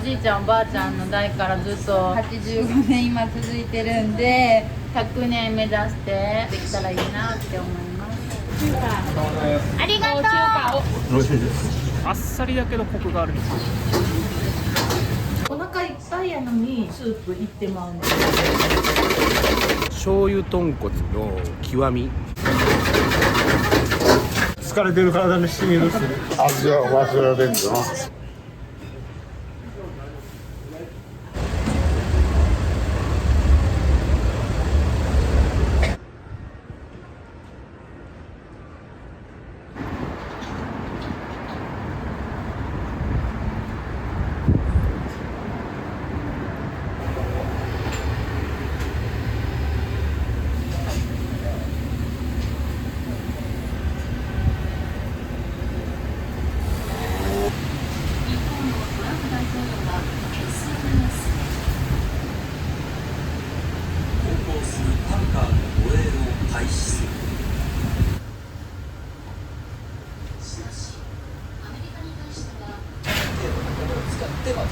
じいちゃんおばあちゃんの代からずっと85年今続いてるんで、100年目指してできたらいいなって思います。ありがとう。美味しいです。あっさりだけどコクがある。お腹いっぱいやのにスープいってまうね。醤油豚骨の極み。疲れてる体にしみるし味は忘れられんぞ。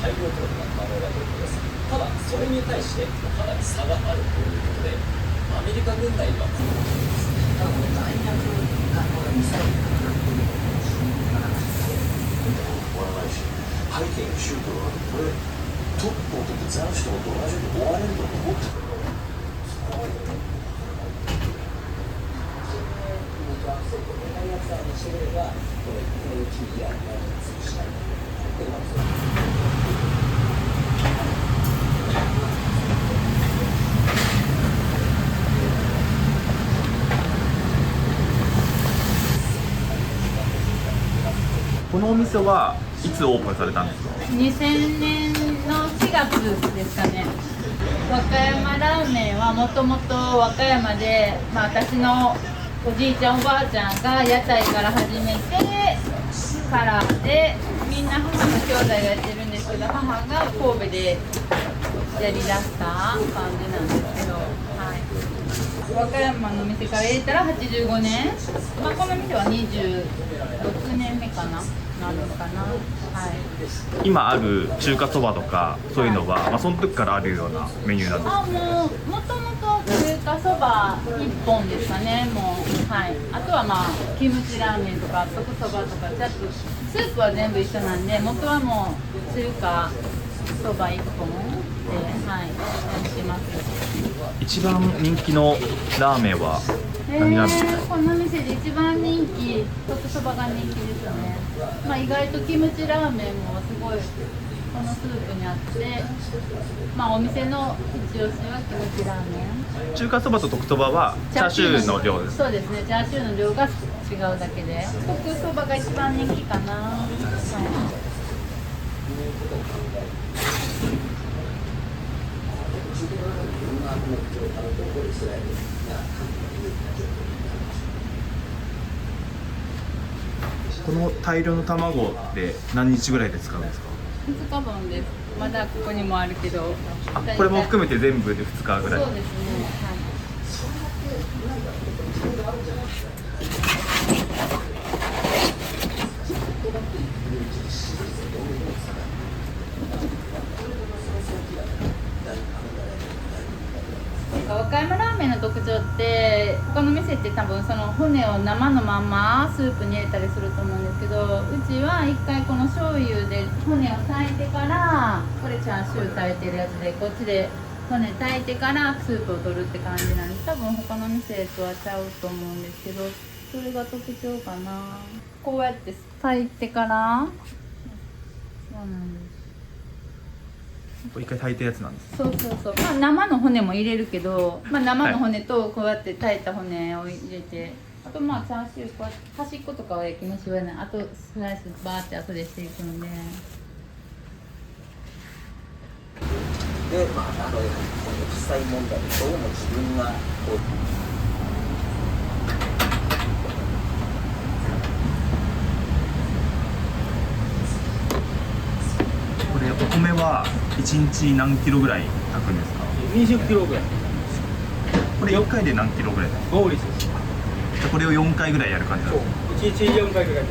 大量投入が可能だということです。ただそれに対してかなり差があるということで、アメリカ軍内はただこの弾薬がミサイルがなくても終わらないし、背景にシュートがある。これトップを取って斬首と同じように終われると思ってたけど、このお店はいつオープンされたんですか2000年の4月ですかね。和歌山ラーメンはもともと和歌山で、私のおじいちゃんおばあちゃんが屋台から始めてからで、みんな母の兄弟がやってるんですけど、母が神戸でやりだした感じなんですけど、和歌山の店から入れたら85年、この店は26年目かな、なのかな。今ある中華そばとかそういうのは、その時からあるようなメニューなんですか？もともと中華そば1本ですかね、もう。あとはキムチラーメンとか特そばとか、スープは全部一緒なんで、元はもう中華そば1本で、やってます。一番人気のラーメンは何ラーメンですか？この店で一番人気、特そばが人気ですね。意外とキムチラーメンもすごいこのスープにあって、お店の一押しはキムチラーメン。中華そばと特そばはチャーシューの量です。そうですね、チャーシューの量が違うだけで、特そばが一番人気かな。この大量の卵で何日ぐらいで使うんですか2日分です。まだここにもあるけど、これも含めて全部で2日ぐらい。そうですね。和歌山ラーメンの特徴って、他の店って多分その骨を生のまんまスープに入れたりすると思うんですけど、うちは一回この醤油で骨を炊いてから、これチャーシュー炊いてるやつで、こっちで骨炊いてからスープを取るって感じなんで、多分他の店とはちゃうと思うんですけど、それが特徴かな。こうやって炊いてから、そうなんです。一回炊いたやつなんです。そうそうそう。生の骨も入れるけど、生の骨とこうやって炊いた骨を入れて、あとチャーシューこうやって端っことかは焼き飯はない。あとスライスバーって後でしていくので。で、この実際問題でどうも自分がこれお米は1日何キロぐらい炊くんですか20キロぐらい。これ1回で何キロぐらいですか？合理です。じゃあこれを4回ぐらいやる感じなんですか1日4回ぐらい。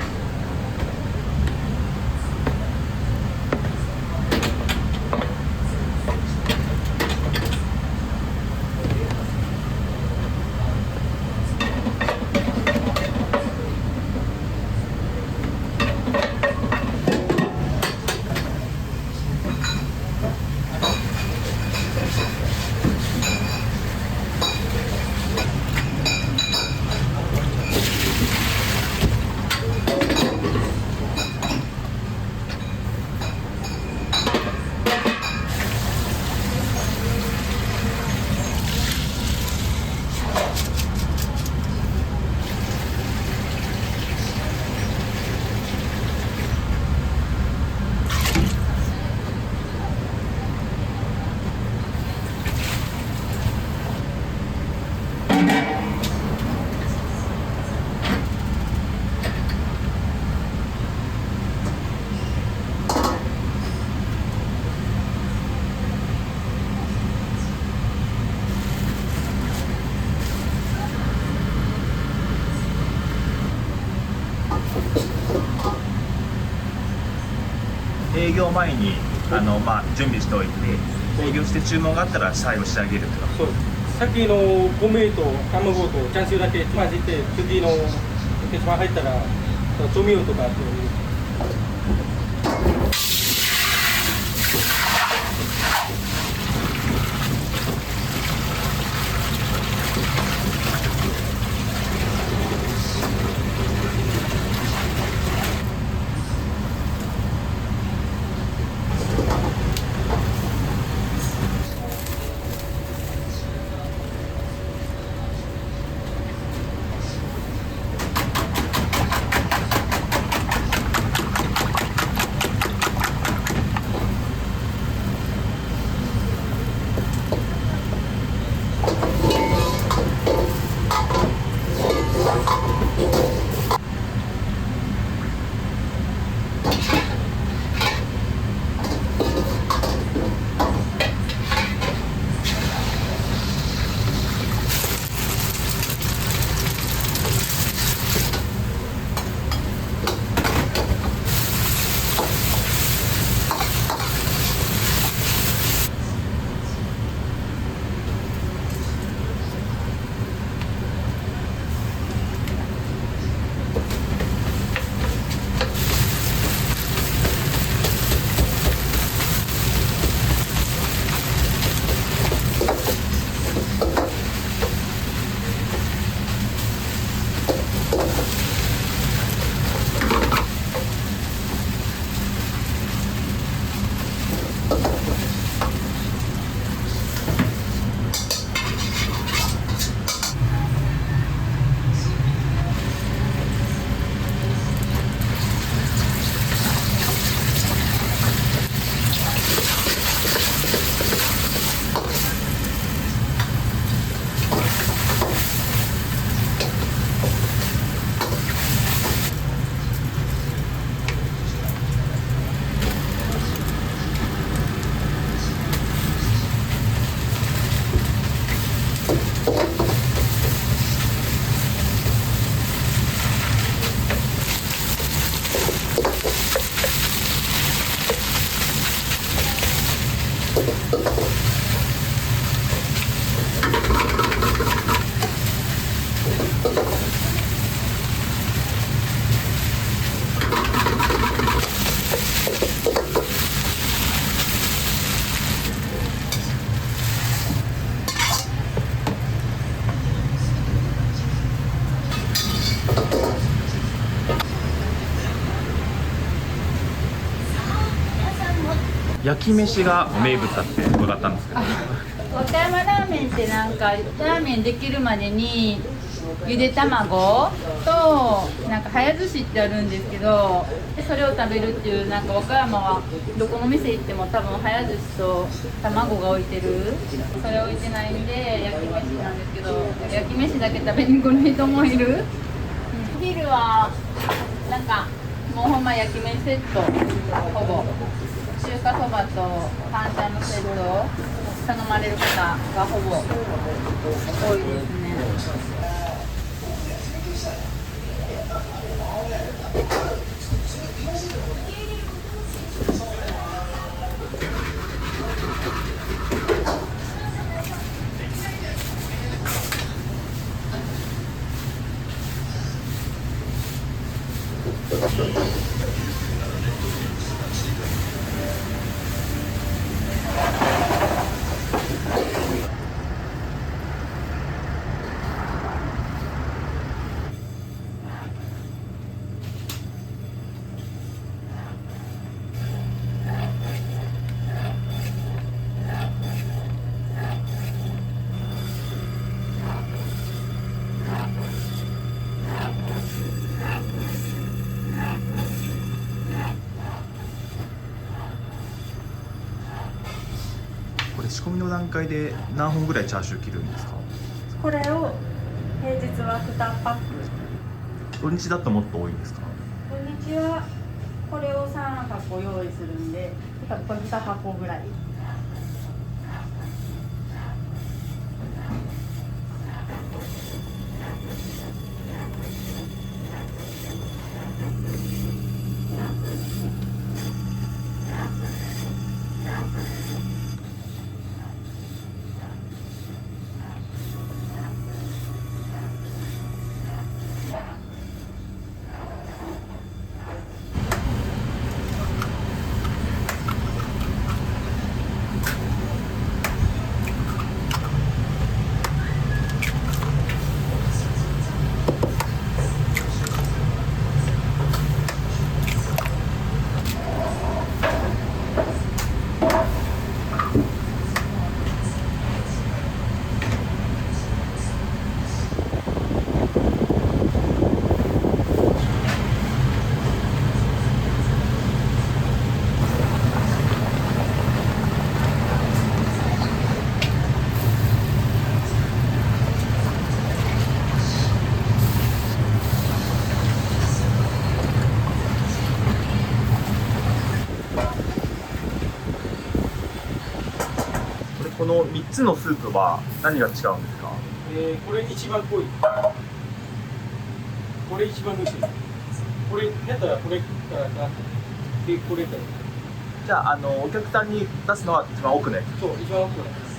営業前に準備しておいて、営業して注文があったら最後仕上げるとか。そうです。さっきの米と卵とチャンシューだけ混ぜて、次の鉄板入ったら調味料とかっていう。焼き飯が名物だって伺ったんですけど。和歌山ラーメンってなんかラーメンできるまでにゆで卵となんか早寿司ってあるんですけど、でそれを食べるっていう、なんか和歌山はどこの店行っても多分早寿司と卵が置いてる、それ置いてないんで焼き飯なんですけど、焼き飯だけ食べに来る人もいる。お昼はなんかもうほんま焼き飯セット、ほぼ中華そばと半チャーのセットを頼まれる方がほぼ多いですね。これ仕込みの段階で何本ぐらいチャーシュー切るんですか？これを平日は2パック、土日だともっと多いんですか？土日はこれを3箱用意するんで、これ2箱ぐらい。この3つのスープは何が違うんですか？これ一番濃い。これ一番薄い。これだったらこれからかでこれから。じゃあ、お客さんに出すのは一番奥のやつ。そう一番奥のやつ。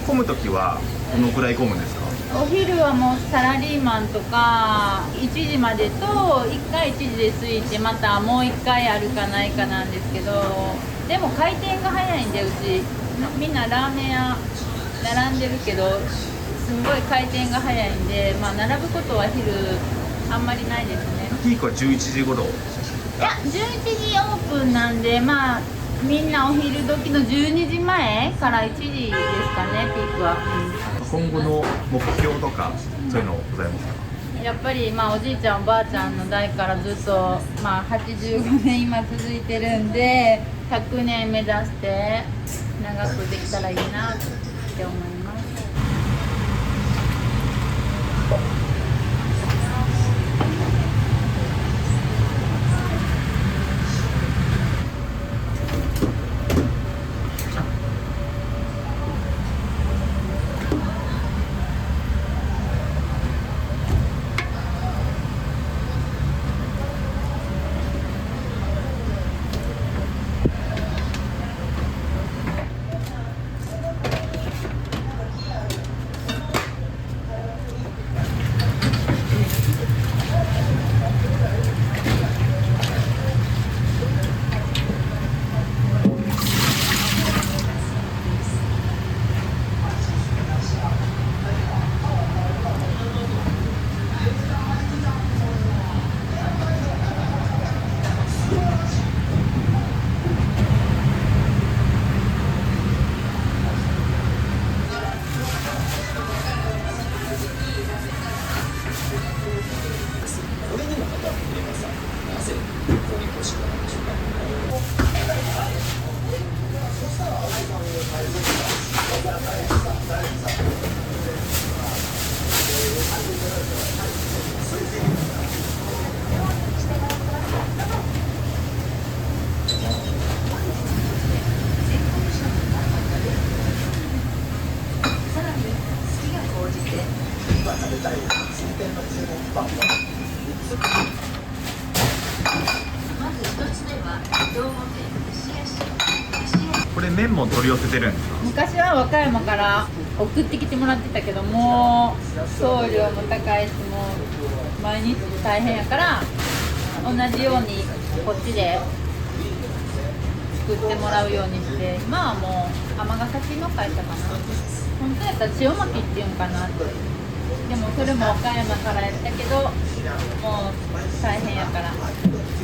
混むときはどのくらい混むんですか？お昼はもうサラリーマンとか1時までと1回1時で過ぎてまたもう1回あるかないかなんですけど、でも回転が早いんで、うちみんなラーメン屋並んでるけどすんごい回転が早いんで、まあ、並ぶことは昼あんまりないですね。ピークは11時頃。いや11時オープンなんで、まあみんなお昼時の12時前から1時ですかね、ピークは。今後の目標とかそういうのございますか？やっぱりまあおじいちゃんおばあちゃんの代からずっと、まあ、85年今続いてるんで100年目指して長くできたらいいなって思います。これにもかかってくれますが、なぜここに欲しくなるんでしょうか。これ麺も取り寄せてるんですか？昔は和歌山から送ってきてもらってたけども送料も高いしもう毎日大変やから同じようにこっちで作ってもらうようにして、今はもう尼崎の会社かな、本当やったら塩巻きっていうんかなって、でもそれも和歌山からやったけどもう大変やから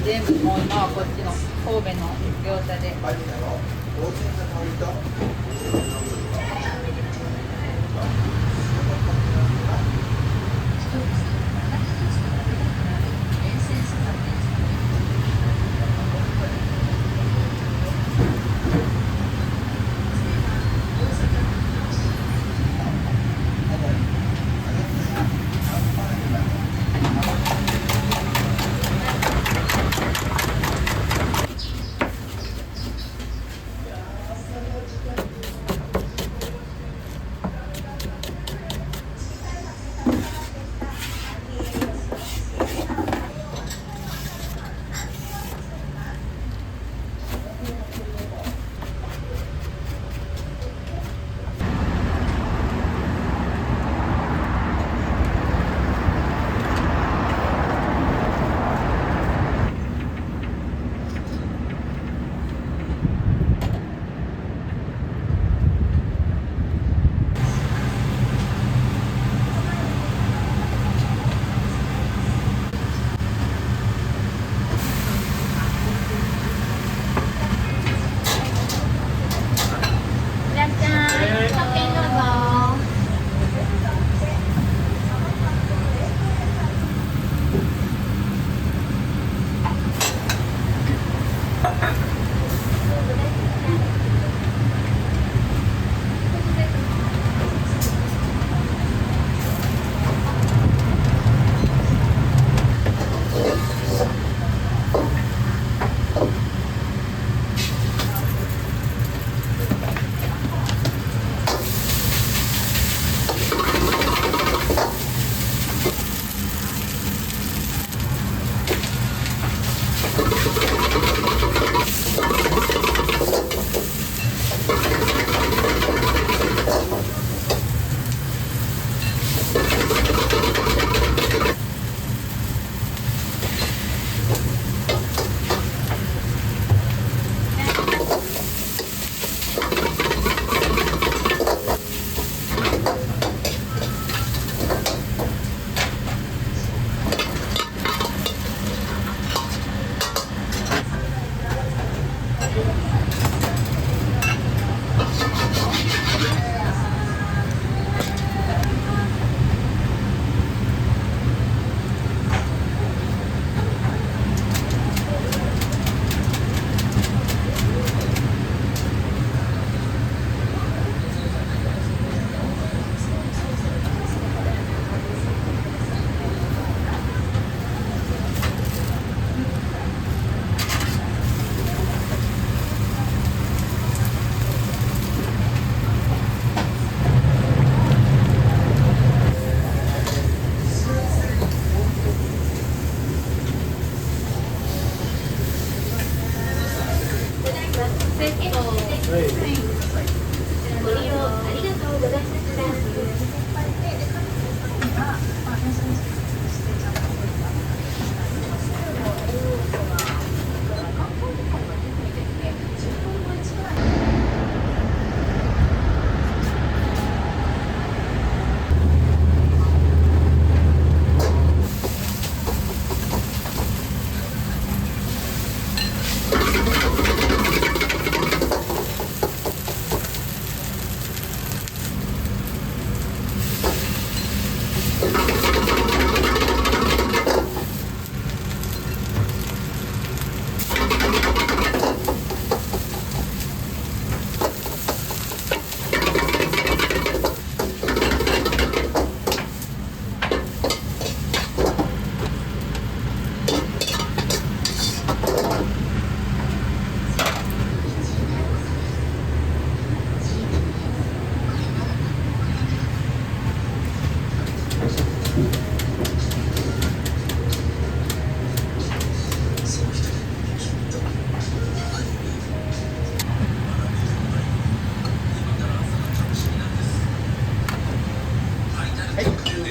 全部もう今はこっちの神戸の業者で。はいご利用ありがとうございました。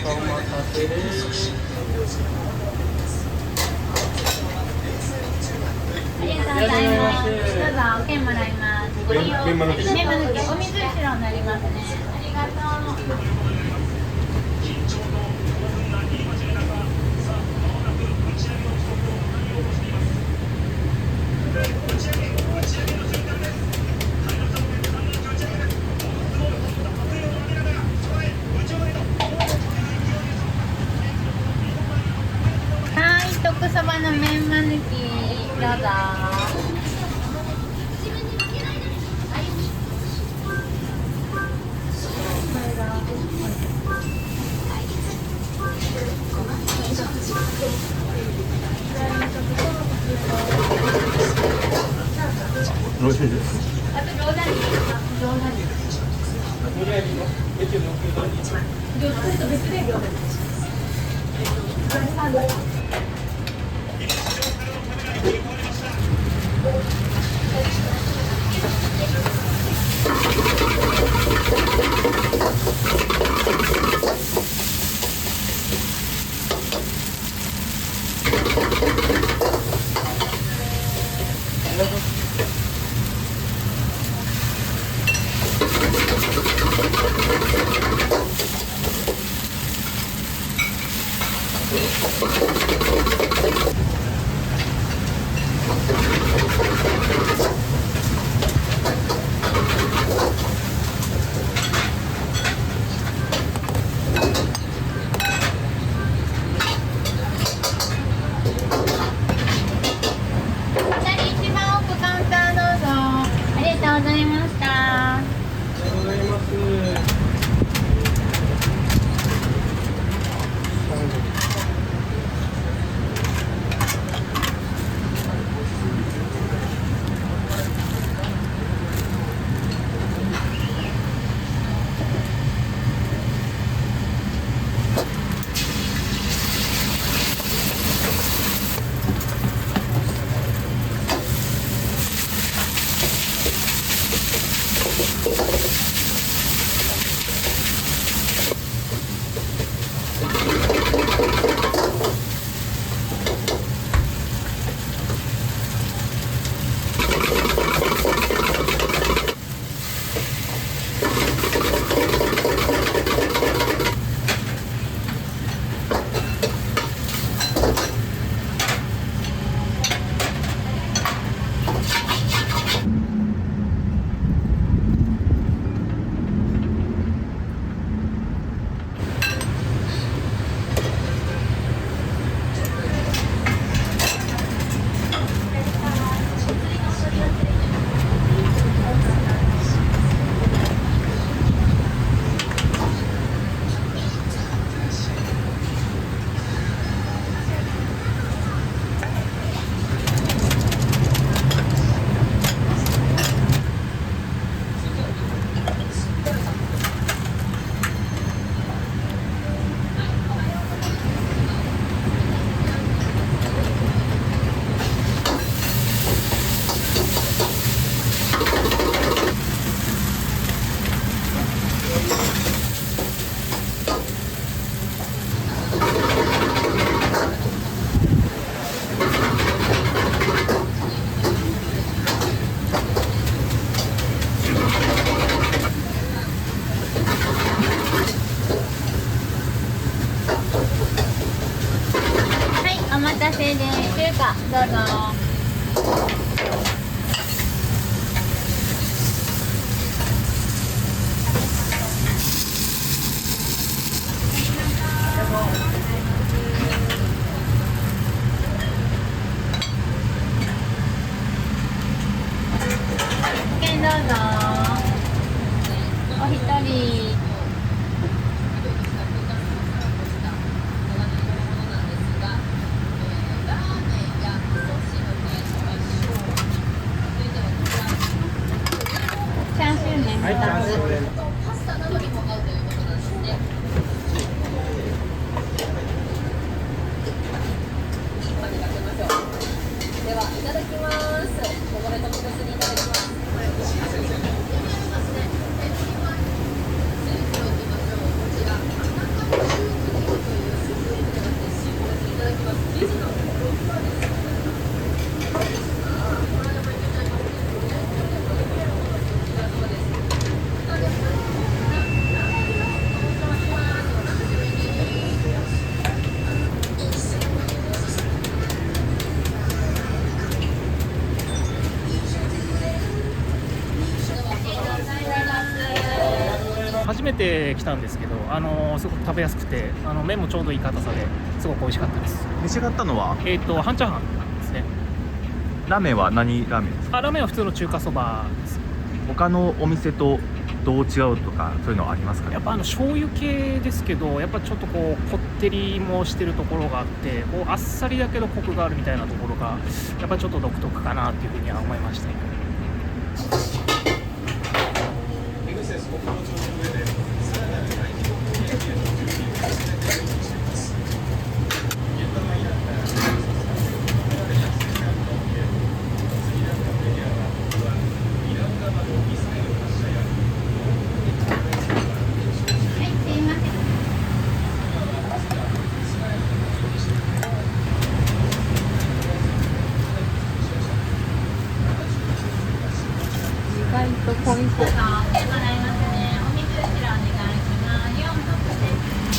お待たせです。ありがとうございます。どうぞお券もらいます。ご利用メンマ抜きメンマ抜きお水後ろになりますね。ありがとう。はい、徳そばのメンマ抜きどうぞ。よろしいです。あと冗談に冗談にとりあえず別に送るとそれと別で冗談にはい。待たせで中華どうぞ。チキンどうぞ。お一人。チャーシューね。はい、チャーシューで。パスタなどにも合うということなんですね。一般にかけましょう。では、いただきます。ここで特別にいただきます。初めて来たんですけど、すごく食べやすくて、麺もちょうどいい硬さですごく美味しかったです。召し上がったのは半チャーハンですね。ラーメンは何ラーメンですか？ラーメンは普通の中華そばです。他のお店とどう違うとかそういうのはありますかね？やっぱ醤油系ですけど、やっぱちょっとこってりもしてるところがあって、あっさりだけどコクがあるみたいなところがやっぱちょっと独特かなっていうふうには思いました。意外とポイント。もらいますね。お水こちらお願いします。4カップです。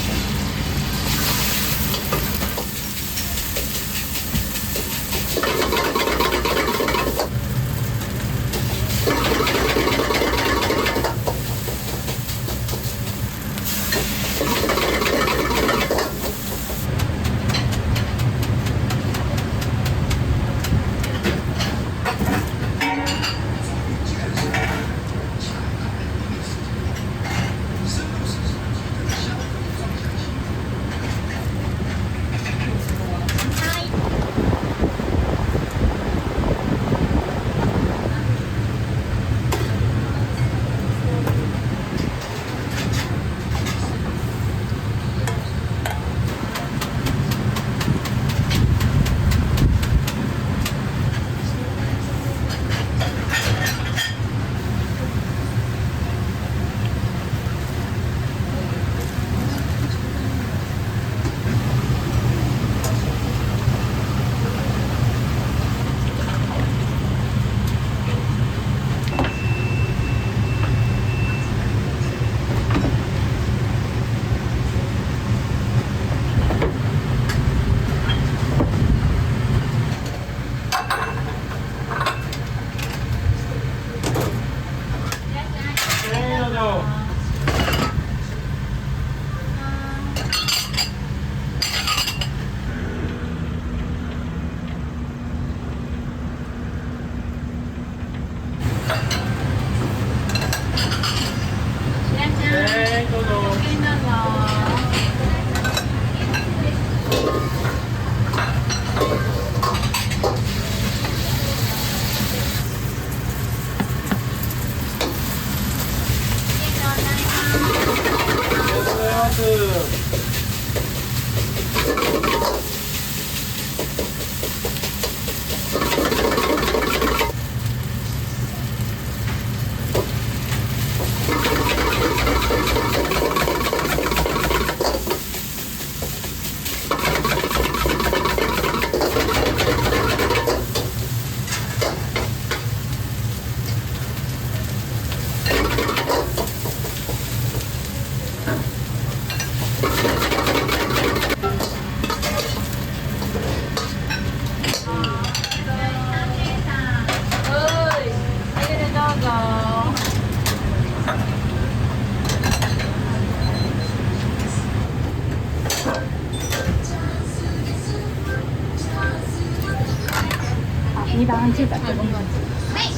2番中華はい、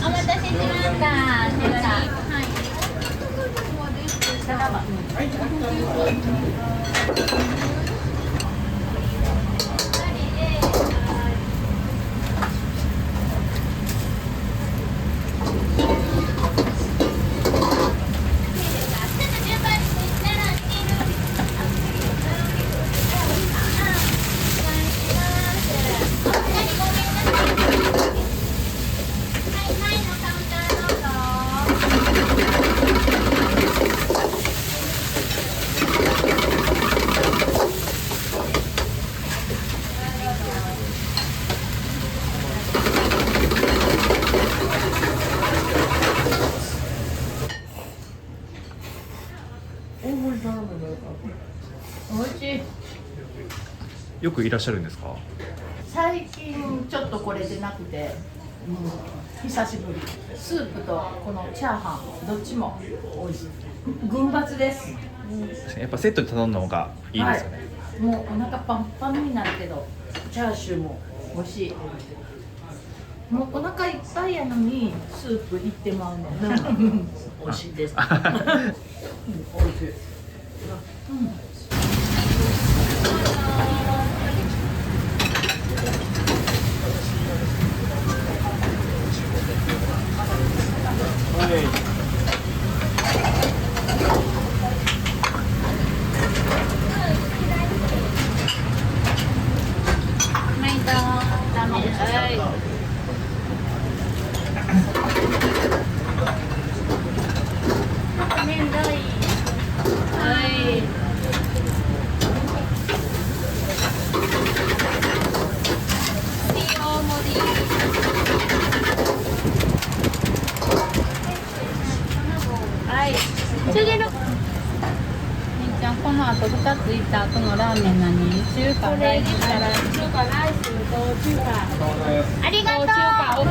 お待たせしました。中華。はい。おいしい。よくいらっしゃるんですか？最近ちょっとこれでなくて、久しぶり。スープとこのチャーハンどっちも美味しい。群抜です。やっぱセットで頼んだ方がいいですよね。はい、もうお腹パンパンになるけどチャーシューも美味しい。もうお腹いっぱいやのにスープいってまうねんな。美味しいです。美味しい。この後2ついった後のラーメン何？中華ライス。中華ライスと中華。ありがとう。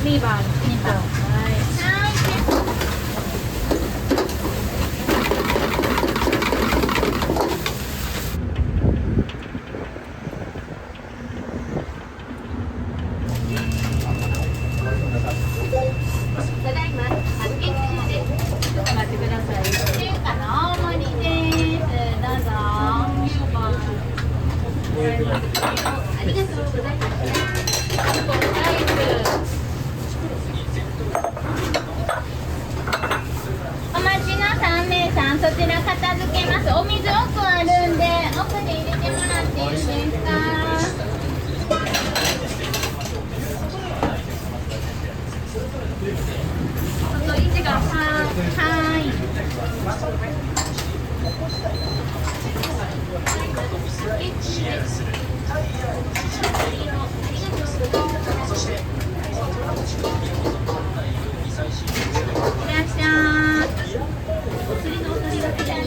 2番。ただいま発見中です。ちょっと待ってください。中華の大盛りです。どうぞ。ありがとうございます。お待ちの3名さん、そちら片付けます。お水奥あるんで、奥で入れてもらっていいですか？外位置がはい。いらっしゃい。お釣りのお取りが来たり。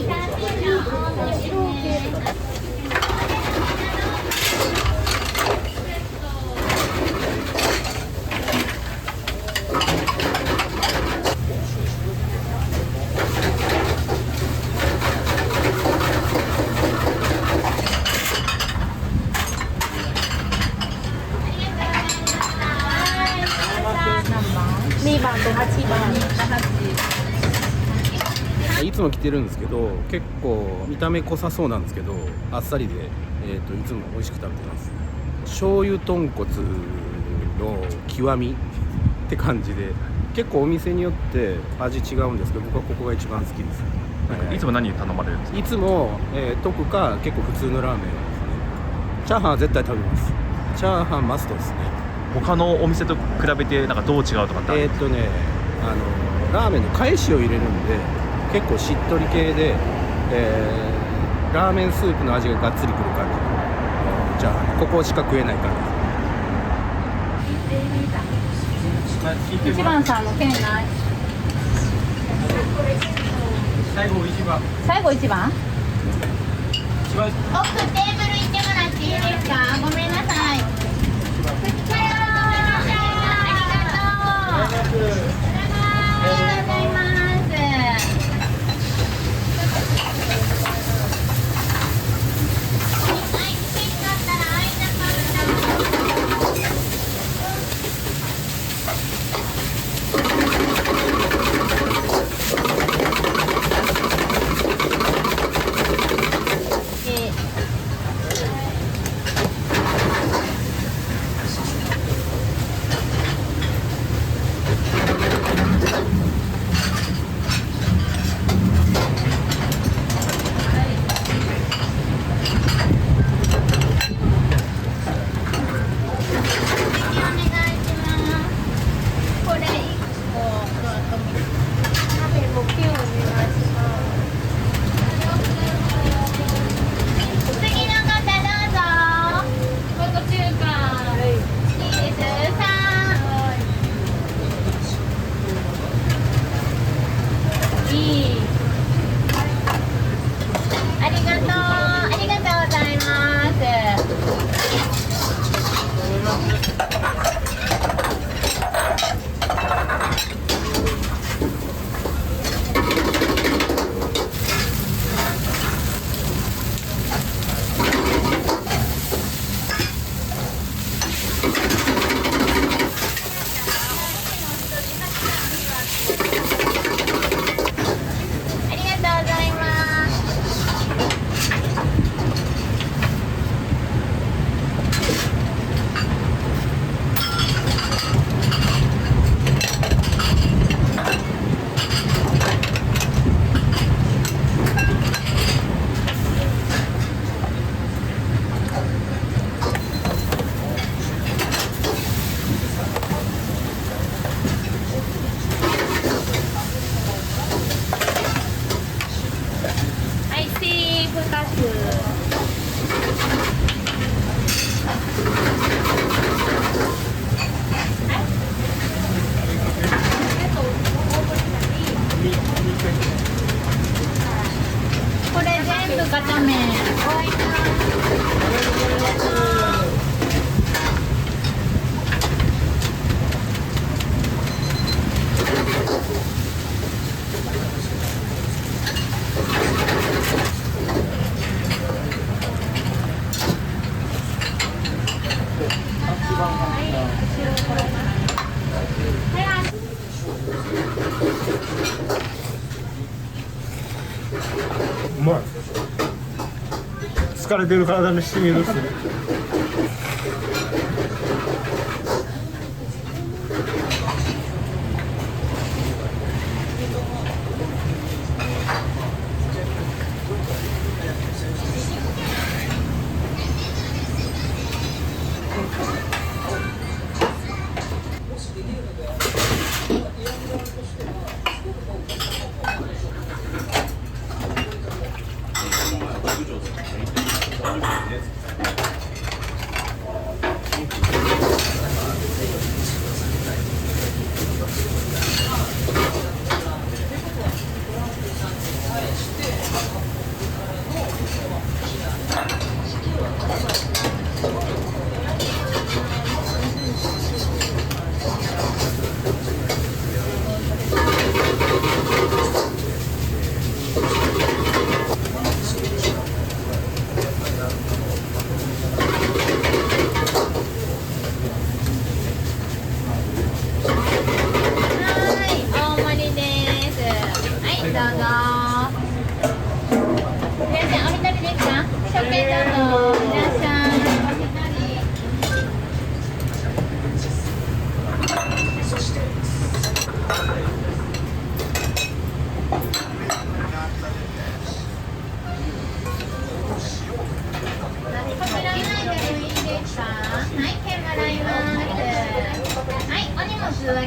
2番と8番。いつも来てるんですけど、結構見た目濃さそうなんですけど、あっさりで、いつも美味しく食べてます。醤油豚骨の極みって感じで、結構お店によって味違うんですけど、僕はここが一番好きです。いつも何頼まれるんですか？いつも、特か結構普通のラーメンですね。チャーハンは絶対食べます。チャーハンマストですね。他のお店と比べてなんかどう違うとかってあるんですか？ラーメンの返しを入れるんで結構しっとり系で、ラーメンスープの味ががっつりくる感じの、チャーハン、ここしか食えない感じです。1番さんの券ない。最後1番。最後1番。一番奥テーブル行ってもらっていいですか？ごめんなさい。ありがとう。ありがとうございます。はい、席だったら空いたかこれ全部片面。うまい。疲れてる体にしみるっすね。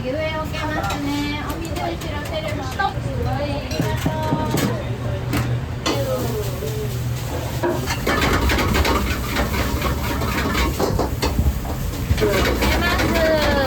上置けますね。お水後ろテレビストップ。ありがとう。出ます。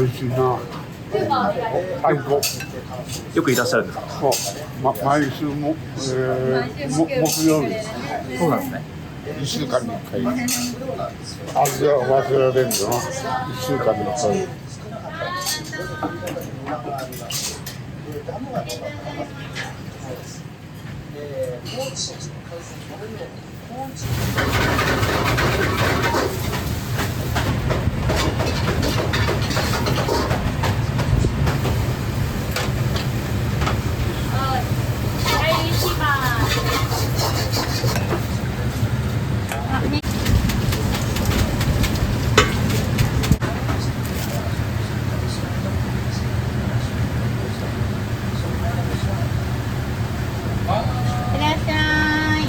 美味しいな。最高。よくいらっしゃるんですか？そう、毎週も、木曜日。そうなんですね。1週間に1回。味は忘れられんぞな。1週間に1回。いらっしゃい。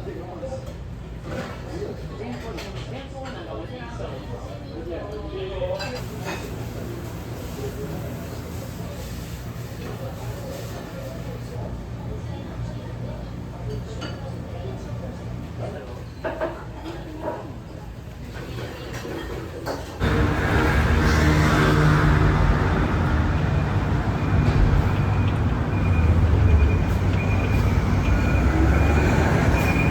す。